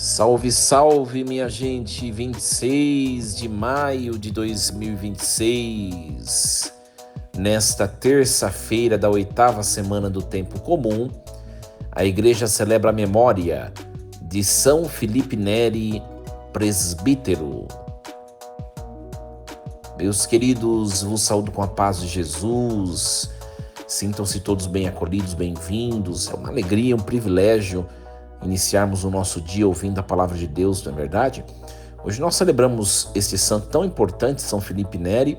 Salve, salve, minha gente! 26 de maio de 2026. Nesta terça-feira da oitava semana do Tempo Comum, a igreja celebra a memória de São Filipe Neri, presbítero. Meus queridos, vos saúdo com a paz de Jesus. Sintam-se todos bem acolhidos, bem-vindos. É uma alegria, um privilégio iniciarmos o nosso dia ouvindo a palavra de Deus, não é verdade? Hoje nós celebramos este santo tão importante, São Filipe Neri.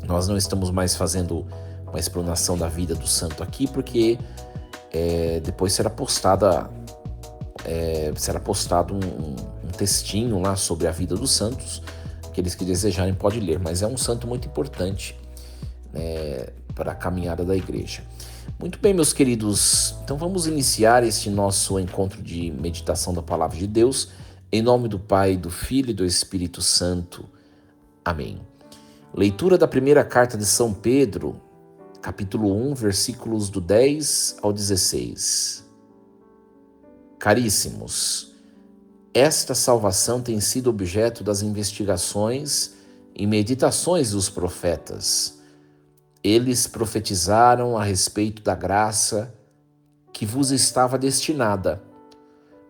Nós não estamos mais fazendo uma explanação da vida do santo aqui, porque depois será postado um textinho lá sobre a vida dos santos. Aqueles que desejarem podem ler, mas é um santo muito importante para a caminhada da igreja. Muito bem, meus queridos, então vamos iniciar este nosso encontro de meditação da Palavra de Deus, em nome do Pai, do Filho e do Espírito Santo. Amém. Leitura da primeira carta de São Pedro, capítulo 1, versículos do 10 ao 16. Caríssimos, esta salvação tem sido objeto das investigações e meditações dos profetas. Eles profetizaram a respeito da graça que vos estava destinada.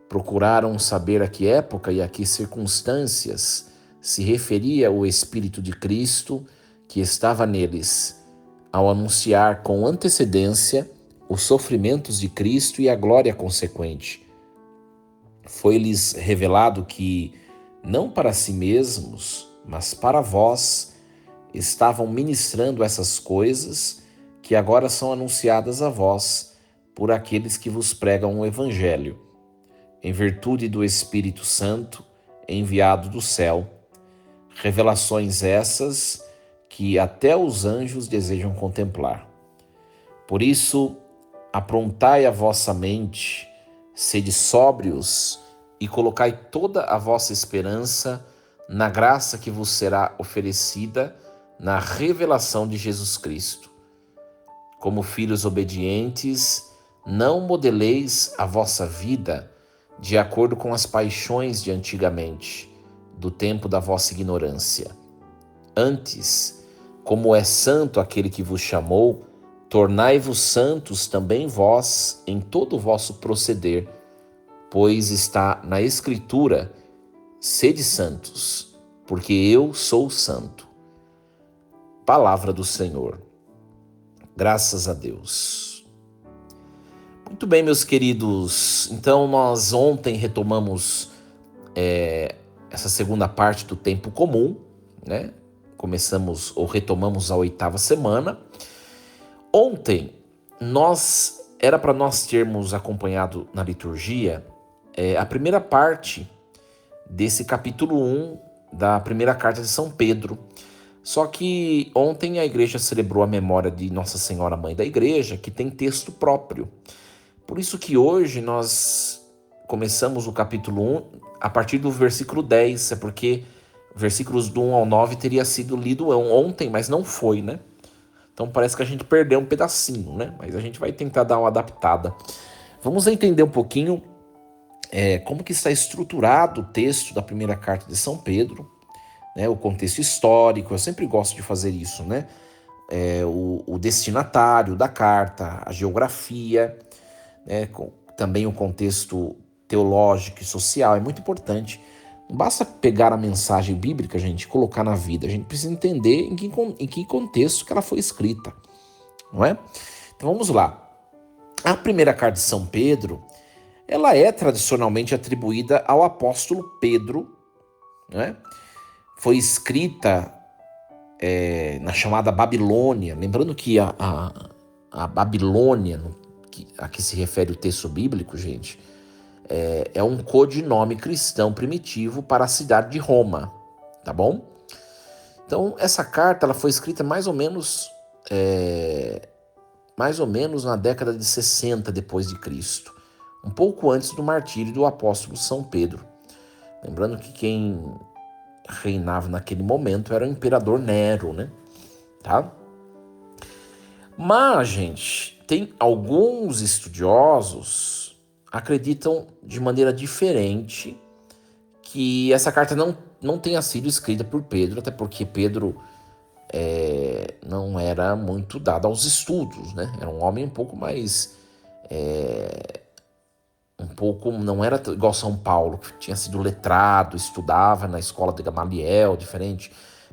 Procuraram saber a que época e a que circunstâncias se referia o Espírito de Cristo que estava neles, ao anunciar com antecedência os sofrimentos de Cristo e a glória consequente. Foi-lhes revelado que, não para si mesmos, mas para vós, estavam ministrando essas coisas que agora são anunciadas a vós por aqueles que vos pregam o Evangelho, em virtude do Espírito Santo enviado do céu. Revelações essas que até os anjos desejam contemplar. Por isso, aprontai a vossa mente, sede sóbrios e colocai toda a vossa esperança na graça que vos será oferecida na revelação de Jesus Cristo. Como filhos obedientes, não modeleis a vossa vida de acordo com as paixões de antigamente, do tempo da vossa ignorância. Antes, como é santo aquele que vos chamou, tornai-vos santos também vós em todo o vosso proceder, pois está na Escritura: sede santos, porque eu sou santo. Palavra do Senhor. Graças a Deus. Muito bem, meus queridos. Então, nós ontem retomamos essa segunda parte do Tempo Comum, né? Retomamos a oitava semana. Ontem, era para nós termos acompanhado na liturgia a primeira parte desse capítulo 1 da primeira carta de São Pedro. Só que ontem a igreja celebrou a memória de Nossa Senhora Mãe da Igreja, que tem texto próprio. Por isso que hoje nós começamos o capítulo 1 a partir do versículo 10, é porque versículos do 1 ao 9 teria sido lido ontem, mas não foi, né? Então parece que a gente perdeu um pedacinho, né? Mas a gente vai tentar dar uma adaptada. Vamos entender um pouquinho como que está estruturado o texto da primeira carta de São Pedro, né, o contexto histórico. Eu sempre gosto de fazer isso, né? O destinatário da carta, a geografia, né, também o contexto teológico e social, é muito importante. Não basta pegar a mensagem bíblica, gente, e colocar na vida. A gente precisa entender em que contexto que ela foi escrita, não é? Então vamos lá. A primeira carta de São Pedro, ela é tradicionalmente atribuída ao apóstolo Pedro, né? Foi escrita na chamada Babilônia. Lembrando que a Babilônia, a que se refere o texto bíblico, gente, é um codinome cristão primitivo para a cidade de Roma, tá bom? Então, essa carta ela foi escrita mais ou menos na década de 60 depois de Cristo, um pouco antes do martírio do apóstolo São Pedro. Lembrando que quem reinava naquele momento era o imperador Nero, né? Tá? Mas, gente, tem alguns estudiosos acreditam de maneira diferente que essa carta não tenha sido escrita por Pedro, até porque Pedro não era muito dado aos estudos, né? Era um homem um pouco mais... não era igual São Paulo, que tinha sido letrado, estudava na escola de Gamaliel, diferente.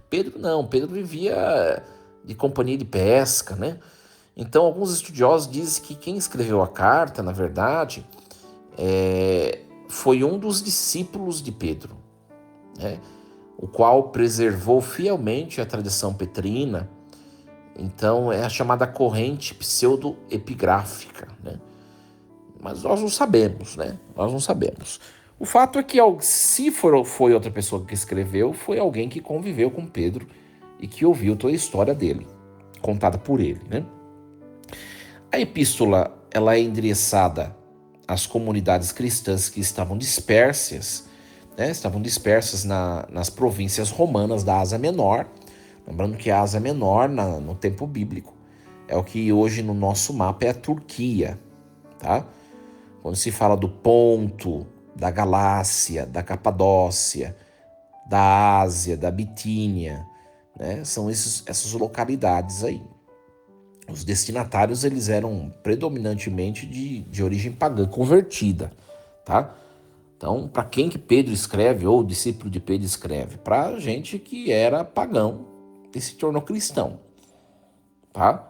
Pedro não, Pedro vivia de companhia de pesca, né? Então, alguns estudiosos dizem que quem escreveu a carta, na verdade, foi um dos discípulos de Pedro, né? O qual preservou fielmente a tradição petrina. Então, é a chamada corrente pseudo-epigráfica, né? Mas nós não sabemos, né? Nós não sabemos. O fato é que, se foi outra pessoa que escreveu, foi alguém que conviveu com Pedro e que ouviu toda a história dele, contada por ele, né? A epístola, ela é endereçada às comunidades cristãs que estavam dispersas, né? Estavam dispersas nas províncias romanas da Ásia Menor. Lembrando que a Ásia Menor, no tempo bíblico, é o que hoje no nosso mapa é a Turquia, tá? Quando se fala do Ponto, da Galácia, da Capadócia, da Ásia, da Bitínia, né? São essas localidades aí. Os destinatários, eles eram predominantemente de origem pagã, convertida, tá? Então, para quem que Pedro escreve, ou o discípulo de Pedro escreve? Para gente que era pagão e se tornou cristão, tá?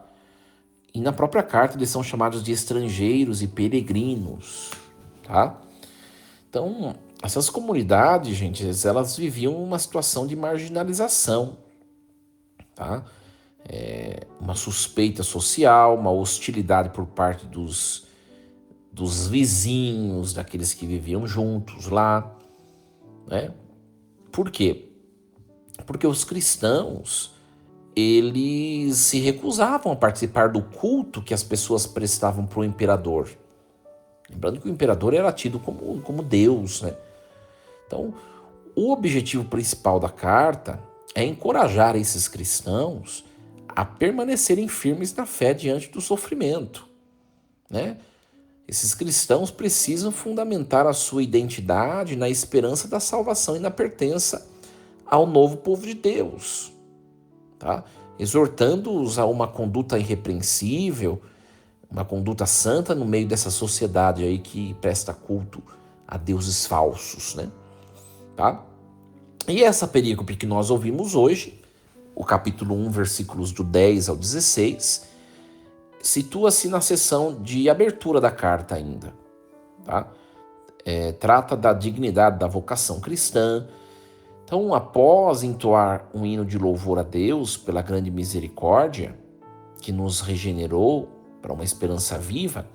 E na própria carta eles são chamados de estrangeiros e peregrinos, tá? Então, essas comunidades, gente, elas viviam uma situação de marginalização, tá? Uma suspeita social, uma hostilidade por parte dos vizinhos, daqueles que viviam juntos lá, né? Por quê? Porque os cristãos, eles se recusavam a participar do culto que as pessoas prestavam para o imperador. Lembrando que o imperador era tido como Deus, né? Então, o objetivo principal da carta é encorajar esses cristãos a permanecerem firmes na fé diante do sofrimento, né? Esses cristãos precisam fundamentar a sua identidade na esperança da salvação e na pertença ao novo povo de Deus, tá? Exortando-os a uma conduta irrepreensível, uma conduta santa no meio dessa sociedade aí que presta culto a deuses falsos, né? Tá? E essa perícope que nós ouvimos hoje, o capítulo 1, versículos do 10 ao 16, situa-se na seção de abertura da carta ainda, tá? Trata da dignidade da vocação cristã. Então, após entoar um hino de louvor a Deus pela grande misericórdia que nos regenerou para uma esperança viva,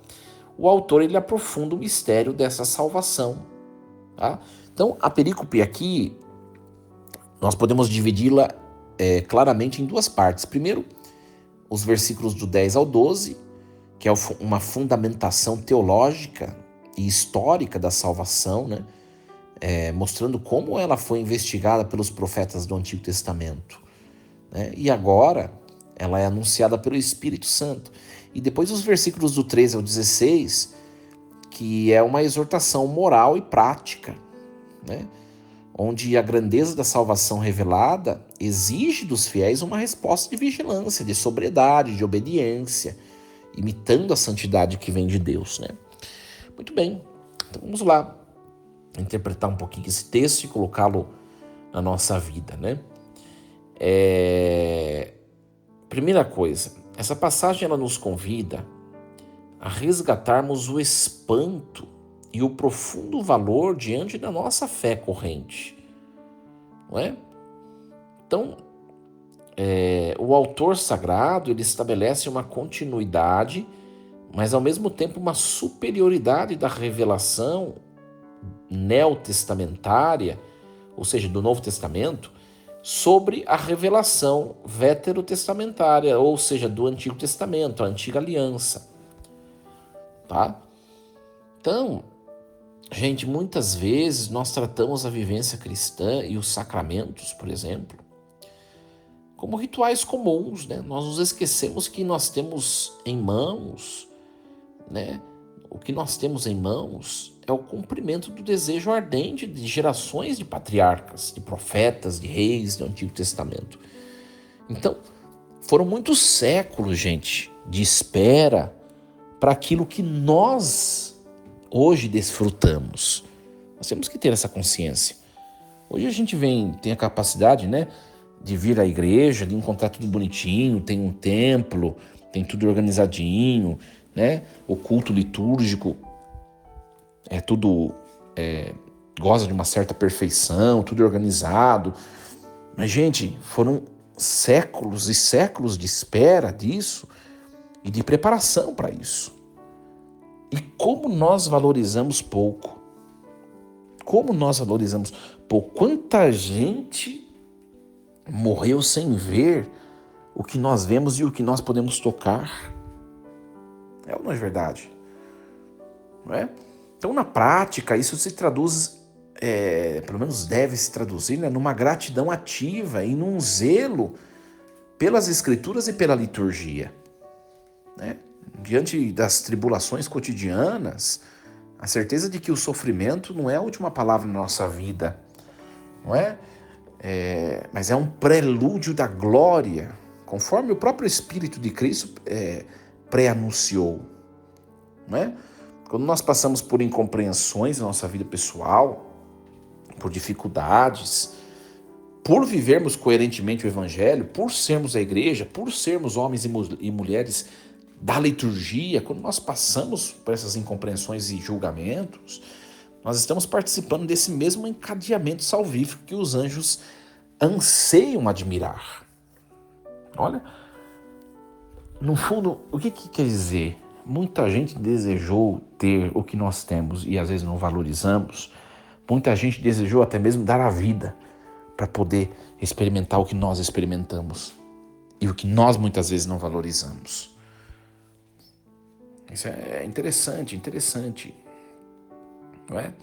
o autor ele aprofunda o mistério dessa salvação, tá? Então, a perícope aqui, nós podemos dividi-la claramente em duas partes. Primeiro, os versículos do 10 ao 12, que é uma fundamentação teológica e histórica da salvação, né? Mostrando como ela foi investigada pelos profetas do Antigo Testamento, né? E agora ela é anunciada pelo Espírito Santo. E depois os versículos do 13 ao 16, que é uma exortação moral e prática, né? Onde a grandeza da salvação revelada exige dos fiéis uma resposta de vigilância, de sobriedade, de obediência, imitando a santidade que vem de Deus, né? Muito bem, então vamos lá interpretar um pouquinho esse texto e colocá-lo na nossa vida, né? Primeira coisa, essa passagem ela nos convida a resgatarmos o espanto e o profundo valor diante da nossa fé corrente, não é? Então, o autor sagrado ele estabelece uma continuidade, mas ao mesmo tempo uma superioridade da revelação neotestamentária, ou seja, do Novo Testamento, sobre a revelação veterotestamentária, ou seja, do Antigo Testamento, a Antiga Aliança, tá? Então, gente, muitas vezes nós tratamos a vivência cristã e os sacramentos, por exemplo, como rituais comuns, né? Nós nos esquecemos que nós temos em mãos, né? O que nós temos em mãos é o cumprimento do desejo ardente de gerações de patriarcas, de profetas, de reis do Antigo Testamento. Então, foram muitos séculos, gente, de espera para aquilo que nós hoje desfrutamos. Nós temos que ter essa consciência. Hoje a gente tem a capacidade, né, de vir à igreja, de encontrar tudo bonitinho, tem um templo, tem tudo organizadinho, né? O culto litúrgico é tudo, goza de uma certa perfeição, tudo organizado. Mas, gente, foram séculos e séculos de espera disso e de preparação para isso. E como nós valorizamos pouco. Como nós valorizamos pouco. Quanta gente morreu sem ver o que nós vemos e o que nós podemos tocar. É ou não é verdade? Não é? Então, na prática, isso se traduz, pelo menos deve se traduzir, né, numa gratidão ativa e num zelo pelas Escrituras e pela liturgia. Né? Diante das tribulações cotidianas, a certeza de que o sofrimento não é a última palavra na nossa vida, não é? Mas é um prelúdio da glória, conforme o próprio Espírito de Cristo pré-anunciou. Não é? Quando nós passamos por incompreensões na nossa vida pessoal, por dificuldades, por vivermos coerentemente o Evangelho, por sermos a igreja, por sermos homens e mulheres da liturgia, quando nós passamos por essas incompreensões e julgamentos, nós estamos participando desse mesmo encadeamento salvífico que os anjos anseiam admirar. Olha, no fundo, o que quer dizer? Muita gente desejou ter o que nós temos e às vezes não valorizamos. Muita gente desejou até mesmo dar a vida para poder experimentar o que nós experimentamos e o que nós muitas vezes não valorizamos. Isso é interessante, não é?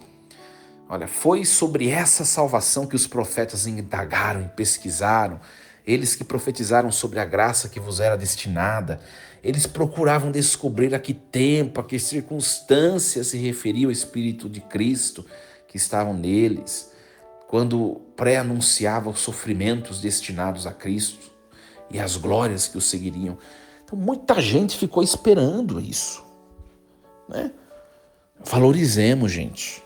Olha, foi sobre essa salvação que os profetas indagaram e pesquisaram, eles que profetizaram sobre a graça que vos era destinada, eles procuravam descobrir a que tempo, a que circunstância se referia o Espírito de Cristo que estavam neles, quando pré-anunciava os sofrimentos destinados a Cristo e as glórias que o seguiriam. Então muita gente ficou esperando isso, né? Valorizemos, gente.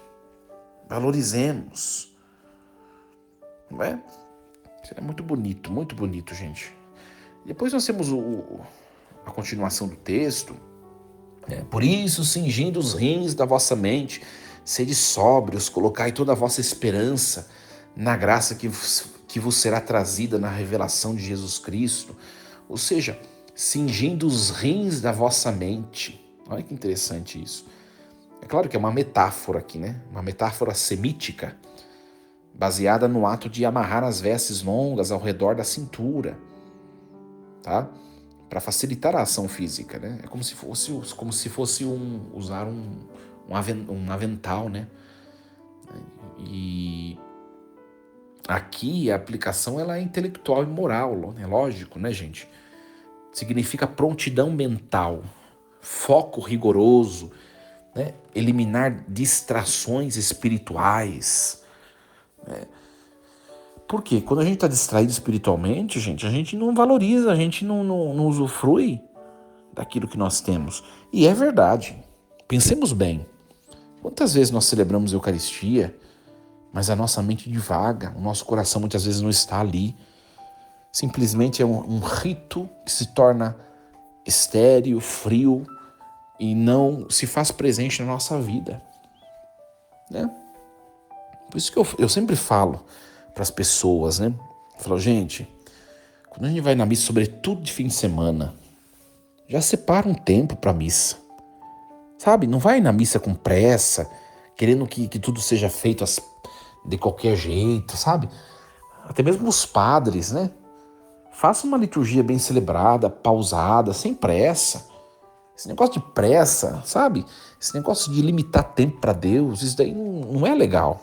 Valorizemos. Não é? Isso é muito bonito, gente. Depois nós temos a continuação do texto. Por isso, cingindo os rins da vossa mente, sede sóbrios, colocai toda a vossa esperança na graça que vos será trazida na revelação de Jesus Cristo. Ou seja, cingindo os rins da vossa mente. Olha que interessante isso. É claro que é uma metáfora aqui, né? Uma metáfora semítica, baseada no ato de amarrar as vestes longas ao redor da cintura, tá? Para facilitar a ação física, né? É como se fosse usar um avental, né? E aqui a aplicação ela é intelectual e moral, né? Lógico, né, gente? Significa prontidão mental, foco rigoroso, né? Eliminar distrações espirituais. Né? Por quê? Quando a gente está distraído espiritualmente, gente, a gente não valoriza, a gente não usufrui daquilo que nós temos. E é verdade. Pensemos bem. Quantas vezes nós celebramos a Eucaristia, mas a nossa mente divaga, o nosso coração muitas vezes não está ali. Simplesmente é um rito que se torna estéril, frio, e não se faz presente na nossa vida, né? Por isso que eu sempre falo para as pessoas, né? Eu falo, gente, quando a gente vai na missa, sobretudo de fim de semana, já separa um tempo para a missa, sabe? Não vai na missa com pressa, querendo que tudo seja feito de qualquer jeito, sabe? Até mesmo os padres, né? Faça uma liturgia bem celebrada, pausada, sem pressa. Esse negócio de pressa, sabe? Esse negócio de limitar tempo para Deus, isso daí não é legal.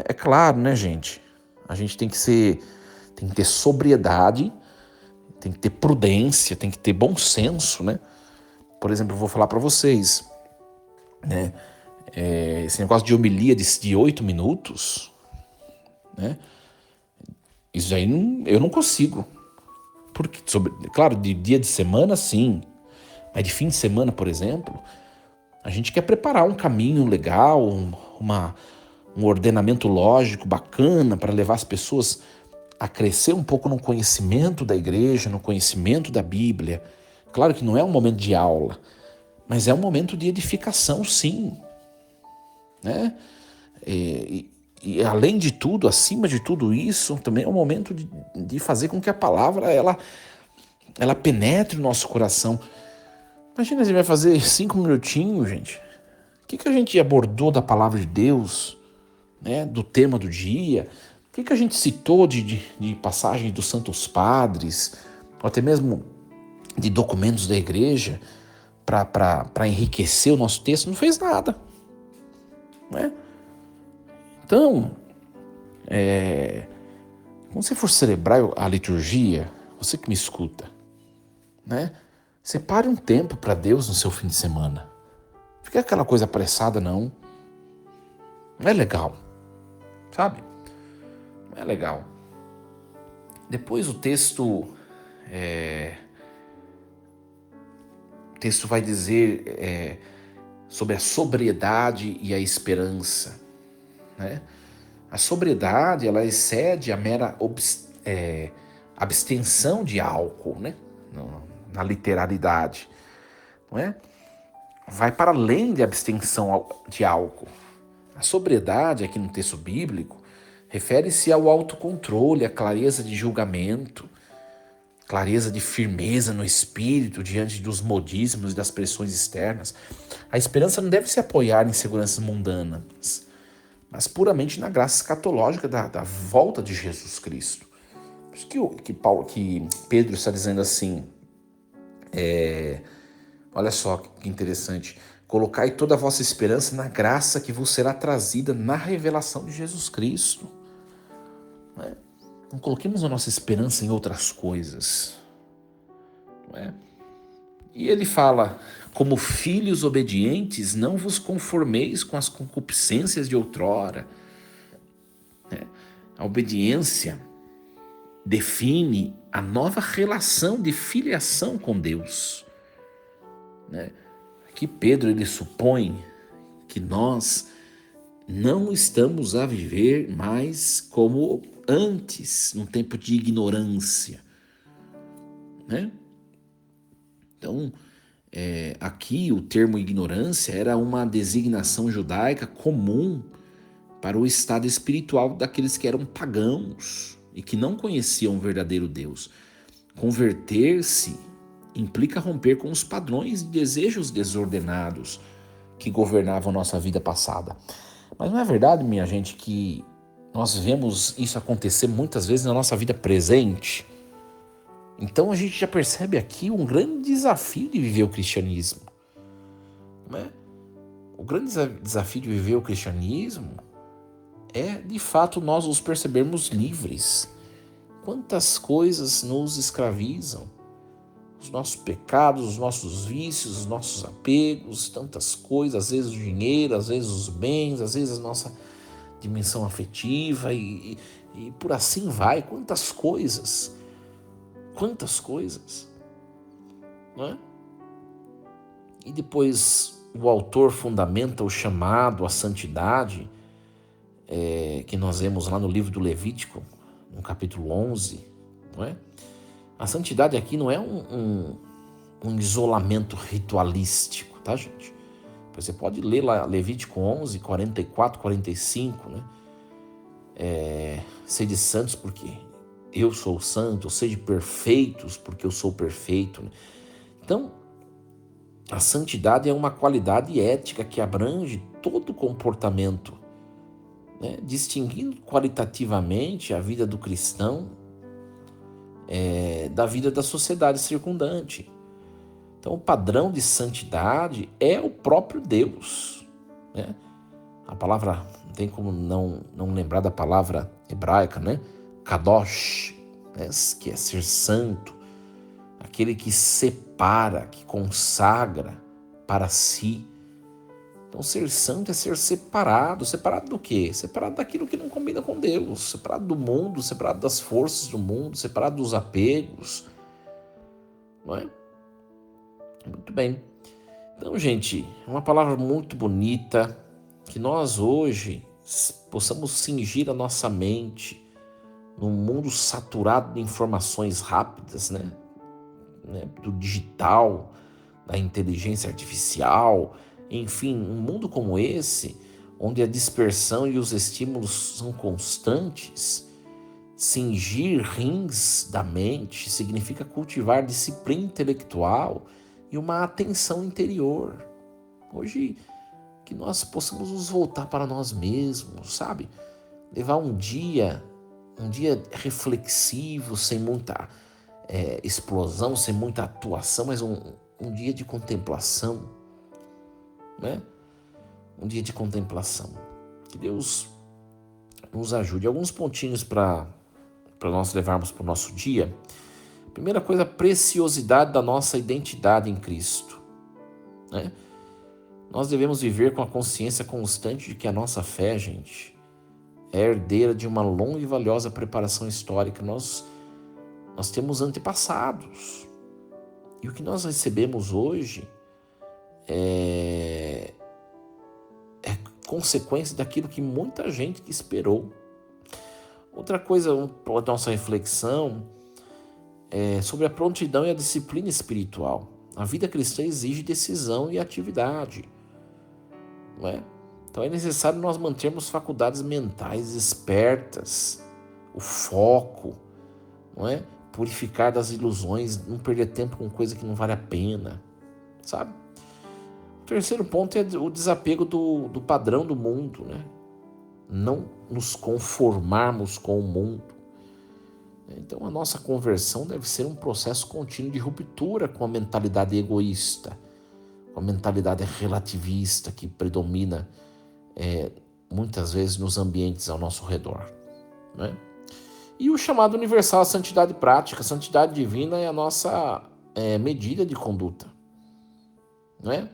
É claro, né, gente? A gente tem que ter sobriedade, tem que ter prudência, tem que ter bom senso, né? Por exemplo, eu vou falar para vocês, né? Esse negócio de homilia de 8 minutos, né? Isso aí eu não consigo. Porque, claro, de dia de semana, sim. Mas de fim de semana, por exemplo, a gente quer preparar um caminho legal, um ordenamento lógico bacana para levar as pessoas a crescer um pouco no conhecimento da igreja, no conhecimento da Bíblia. Claro que não é um momento de aula, mas é um momento de edificação, sim, né? E além de tudo, acima de tudo isso, também é um momento de fazer com que a palavra ela penetre no nosso coração. Imagina, a gente vai fazer 5 minutinhos, gente. O que a gente abordou da palavra de Deus, né, do tema do dia? O que a gente citou de passagens dos Santos Padres, ou até mesmo de documentos da igreja, para enriquecer o nosso texto? Não fez nada, né? Então, quando você for celebrar a liturgia, você que me escuta, né? Separe um tempo para Deus no seu fim de semana. Não fica aquela coisa apressada, não. Não é legal, sabe? Não é legal. Depois o texto vai dizer sobre a sobriedade e a esperança, né? A sobriedade, ela excede a mera abstenção de álcool, né? Na literalidade, não é? Vai para além de abstenção de álcool. A sobriedade, aqui no texto bíblico, refere-se ao autocontrole, à clareza de julgamento, clareza de firmeza no espírito diante dos modismos e das pressões externas. A esperança não deve se apoiar em seguranças mundanas, mas puramente na graça escatológica da volta de Jesus Cristo. Por isso que Pedro está dizendo assim, olha só que interessante, colocai toda a vossa esperança na graça que vos será trazida na revelação de Jesus Cristo. Né? Não coloquemos a nossa esperança em outras coisas. Não é? E ele fala, como filhos obedientes, não vos conformeis com as concupiscências de outrora. A obediência define a nova relação de filiação com Deus. Né? Aqui Pedro ele supõe que nós não estamos a viver mais como antes, num tempo de ignorância. Né? Então, aqui o termo ignorância era uma designação judaica comum para o estado espiritual daqueles que eram pagãos e que não conheciam o verdadeiro Deus. Converter-se implica romper com os padrões e desejos desordenados que governavam nossa vida passada. Mas não é verdade, minha gente, que nós vemos isso acontecer muitas vezes na nossa vida presente? Então a gente já percebe aqui um grande desafio de viver o cristianismo. Não é? O grande desafio de viver o cristianismo é, de fato, nós nos percebermos livres. Quantas coisas nos escravizam? Os nossos pecados, os nossos vícios, os nossos apegos, tantas coisas, às vezes o dinheiro, às vezes os bens, às vezes a nossa dimensão afetiva e por assim vai. Quantas coisas, não é? E depois o autor fundamenta o chamado à santidade, que nós vemos lá no livro do Levítico, no capítulo 11, não é? A santidade aqui não é um isolamento ritualístico, tá, gente? Você pode ler lá Levítico 11, 44, 45, né? Sede santos porque eu sou santo, sede perfeitos porque eu sou perfeito. Né? Então, a santidade é uma qualidade ética que abrange todo o comportamento, né? Distinguindo qualitativamente a vida do cristão da vida da sociedade circundante. Então, o padrão de santidade é o próprio Deus. Né? A palavra, não tem como não lembrar da palavra hebraica, né? Kadosh, né? Que é ser santo, aquele que separa, que consagra para si. Então, ser santo é ser separado. Separado do quê? Separado daquilo que não combina com Deus. Separado do mundo, separado das forças do mundo, separado dos apegos. Não é? Muito bem. Então, gente, é uma palavra muito bonita, que nós hoje possamos cingir a nossa mente num mundo saturado de informações rápidas, né? Do digital, da inteligência artificial, enfim, um mundo como esse, onde a dispersão e os estímulos são constantes. Cingir rins da mente significa cultivar disciplina intelectual e uma atenção interior. Hoje, que nós possamos nos voltar para nós mesmos, sabe? Levar um dia reflexivo, sem muita explosão, sem muita atuação, mas um dia de contemplação, né? Um dia de contemplação. Que Deus nos ajude. Alguns pontinhos para nós levarmos para o nosso dia. Primeira coisa, a preciosidade da nossa identidade em Cristo, né? Nós devemos viver com a consciência constante de que a nossa fé, gente, é herdeira de uma longa e valiosa preparação histórica. Nós temos antepassados. E o que nós recebemos hoje é consequência daquilo que muita gente esperou. Outra coisa para a nossa reflexão é sobre a prontidão e a disciplina espiritual. A vida cristã exige decisão e atividade, não é? Então é necessário nós mantermos faculdades mentais espertas, o foco, não é? Purificar das ilusões, não perder tempo com coisa que não vale a pena, sabe? O terceiro ponto é o desapego do padrão do mundo, né? Não nos conformarmos com o mundo. Então a nossa conversão deve ser um processo contínuo de ruptura com a mentalidade egoísta, com a mentalidade relativista que predomina muitas vezes nos ambientes ao nosso redor, né? E o chamado universal à santidade prática. A santidade divina é a nossa medida de conduta, né?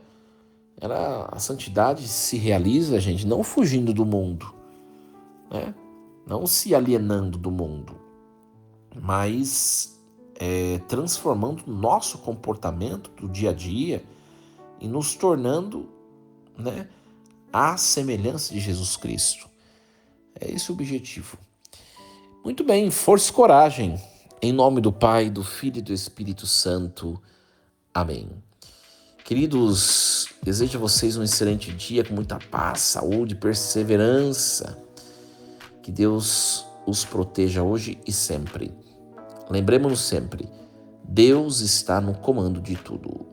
A santidade se realiza, gente, não fugindo do mundo, né? Não se alienando do mundo, mas transformando o nosso comportamento do dia a dia e nos tornando, né, à semelhança de Jesus Cristo. É esse o objetivo. Muito bem, força e coragem. Em nome do Pai, do Filho e do Espírito Santo. Amém. Queridos, desejo a vocês um excelente dia com muita paz, saúde, perseverança. Que Deus os proteja hoje e sempre. Lembremos-nos sempre, Deus está no comando de tudo.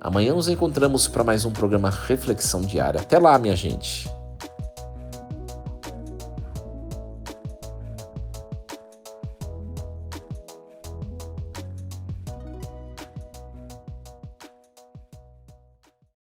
Amanhã nos encontramos para mais um programa Reflexão Diária. Até lá, minha gente.